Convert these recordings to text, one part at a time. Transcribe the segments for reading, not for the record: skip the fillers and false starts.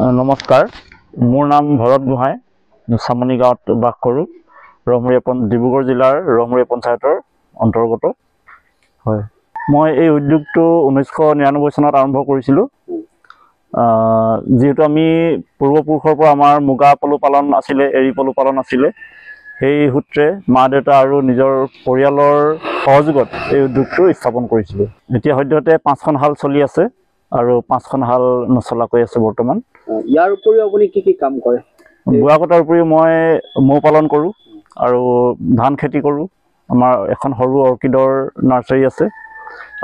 নমস্কাৰ, মোৰ নাম ভৰত গোহাঁই। চামনি গাঁৱত বাস কৰোঁ। ডিব্ৰুগড় জিলাৰ ৰহমৰীয়া পঞ্চায়তৰ অন্তৰ্গত। হয়, মই এই উদ্যোগটো 1999 চনত আৰম্ভ কৰিছিলোঁ। যিহেতু আমি পূৰ্বপুৰুষৰ পৰা আমাৰ মুগা পলুপালন আছিলে, এৰী পলুপালন আছিলে, সেই সূত্ৰে মা দেউতা আৰু নিজৰ পৰিয়ালৰ সহযোগত এই উদ্যোগটো স্থাপন কৰিছিলোঁ। এতিয়া সদ্যহতে 5খন শাল চলি আছে আৰু 5খন শাল নচলাকৈ আছে বৰ্তমান। ইয়াৰ উপৰিও আপুনি কি কাম কৰে? বোৱা কটাৰ উপৰিও মই মৌ পালন কৰোঁ আৰু ধান খেতি কৰোঁ। আমাৰ এখন সৰু অৰ্কিডৰ নাৰ্চাৰী আছে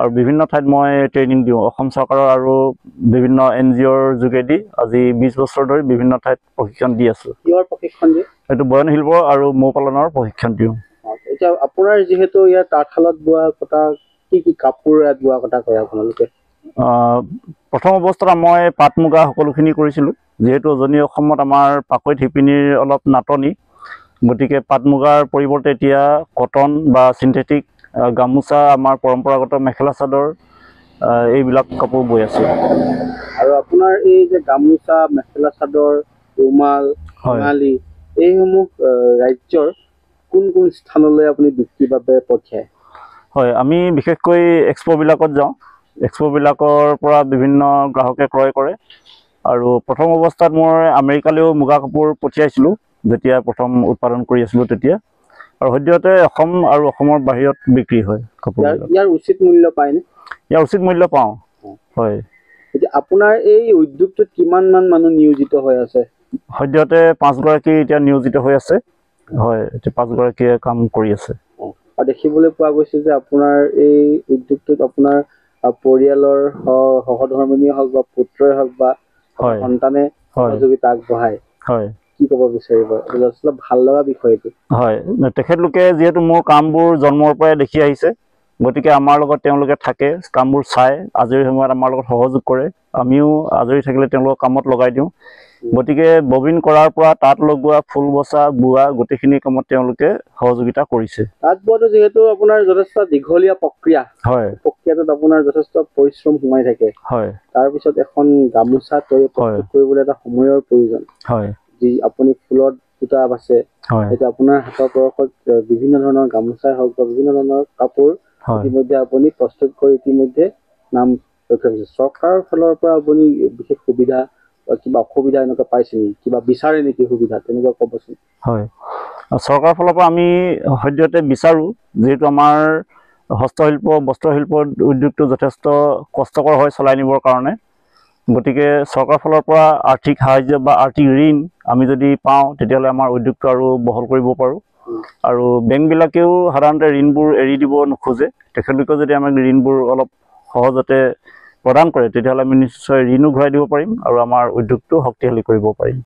আৰু বিভিন্ন ঠাইত মই ট্ৰেইনিং দিওঁ। অসম চৰকাৰৰ আৰু বিভিন্ন NGOৰ যোগেদি আজি 20 বছৰ ধৰি বিভিন্ন ঠাইত প্ৰশিক্ষণ দি আছোঁ। কিহৰ প্ৰশিক্ষণ দিয়ে? এইটো বয়ন শিল্প আৰু মৌ পালনৰ প্ৰশিক্ষণ দিওঁ। এতিয়া আপোনাৰ যিহেতু ইয়াৰ তাঁতশালত বোৱা কটা কি কাপোৰ ইয়াত বোৱা কটা কৰে আপোনালোকে? প্ৰথম অৱস্থাত মই পাট মুগা সকলোখিনি কৰিছিলোঁ। যিহেতু উজনি অসমত আমাৰ পাকৈত শিপিনীৰ অলপ নাটনি, গতিকে পাট মুগাৰ পৰিৱৰ্তে এতিয়া কটন বা চিন্থেটিক গামোচা, আমাৰ পৰম্পৰাগত মেখেলা চাদৰ, এইবিলাক কাপোৰ বৈ আছোঁ। আৰু আপোনাৰ এই যে গামোচা, মেখেলা চাদৰ, ৰুমাল, সোণালী, এইসমূহ ৰাজ্যৰ কোন কোন স্থানলৈ আপুনি বিক্ৰীৰ বাবে পঠিয়ায়? হয়, আমি বিশেষকৈ এক্সপ'বিলাকত যাওঁ। এক্সপ'বিলাকৰ পৰা বিভিন্ন গ্ৰাহকে ক্ৰয় কৰে আৰু প্ৰথম অৱস্থাত মই আমেৰিকালৈও মুগা কাপোৰ পঠিয়াইছিলোঁ, যেতিয়া প্ৰথম উৎপাদন কৰি আছিলোঁ তেতিয়া। আৰু সদ্যহতে অসম আৰু অসমৰ বাহিৰত বিক্ৰী হয় কাপোৰবিলাক। ইয়াৰ উচিত মূল্য পায়নে? ইয়াৰ উচিত মূল্য পাওঁ। হয়। এতিয়া আপোনাৰ এই উদ্যোগটোত কিমানমান মানুহ নিয়োজিত হৈ আছে? সদ্যহতে 5গৰাকী এতিয়া নিয়োজিত হৈ আছে। হয়, এতিয়া 5গৰাকীয়ে কাম কৰি আছে। আৰু দেখিবলৈ পোৱা গৈছে যে আপোনাৰ এই উদ্যোগটোত আপোনাৰ পৰিয়ালৰ সহধৰ্মিনীয়ে হওক বা পুত্ৰই হওক বা সন্তানে সহযোগিতা আগবঢ়ায়। হয়, কি ক'ব বিচাৰিব? যথেষ্ট ভাল লগা বিষয় এইটো। হয়, তেখেতলোকে যিহেতু মোৰ কামবোৰ জন্মৰ পৰাই দেখি আহিছে, গতিকে আমাৰ লগত তেওঁলোকে থাকে, কামবোৰ চাই, আজৰি সময়ত আমাৰ লগত সহযোগ কৰে। আমিও আজৰি থাকিলে তেওঁলোকক কামত লগাই দিওঁ। গতিকে ববিন কৰাৰ পৰা তাঁত লগোৱা, ফুল বচা, বোৱা, গোটেইখিনি কামত তেওঁলোকে সহযোগিতা কৰিছে। তাঁত বোৱাটো যিহেতু আপোনাৰ যথেষ্ট দীঘলীয়া প্ৰক্ৰিয়া, হয়, প্ৰক্ৰিয়াটোত আপোনাৰ যথেষ্ট পৰিশ্ৰম সোমাই থাকে। হয়, তাৰপিছত এখন গামোচা প্ৰস্তুত কৰিবলৈ এটা সময়ৰ প্ৰয়োজন। হয়, যি আপুনি ফুলত সূতা বাছে, সেইটো আপোনাৰ হাতৰ পৰশত বিভিন্ন ধৰণৰ গামোচাই হওক বা বিভিন্ন ধৰণৰ কাপোৰ ইতিমধ্যে আপুনি প্ৰস্তুত কৰি ইতিমধ্যে নাম ৰখাইছে। চৰকাৰৰ ফালৰ পৰা আপুনি বিশেষ সুবিধা বা কিবা অসুবিধা এনেকুৱা পাইছে নেকি? কিবা বিচাৰে নেকি সুবিধা? তেনেকুৱা ক'বচোন। হয়, চৰকাৰৰ ফালৰ পৰা আমি সদ্যহতে বিচাৰোঁ, যিহেতু আমাৰ হস্তশিল্প, বস্ত্ৰশিল্প উদ্যোগটো যথেষ্ট কষ্টকৰ হয় চলাই নিবৰ কাৰণে। গতিকে চৰকাৰৰ ফালৰ পৰা আৰ্থিক সাহাৰ্য বা আৰ্থিক ঋণ আমি যদি পাওঁ, তেতিয়াহ'লে আমাৰ উদ্যোগটো আৰু বহল কৰিব পাৰোঁ। আৰু বেংকবিলাকেও সাধাৰণতে ঋণবোৰ এৰি দিব নোখোজে। তেখেতলোকেও যদি আমাক ঋণবোৰ অলপ সহজতে প্ৰদান কৰে, তেতিয়াহ'লে আমি নিশ্চয় ঋণো ঘূৰাই দিব পাৰিম আৰু আমাৰ উদ্যোগটো শক্তিশালী কৰিব পাৰিম।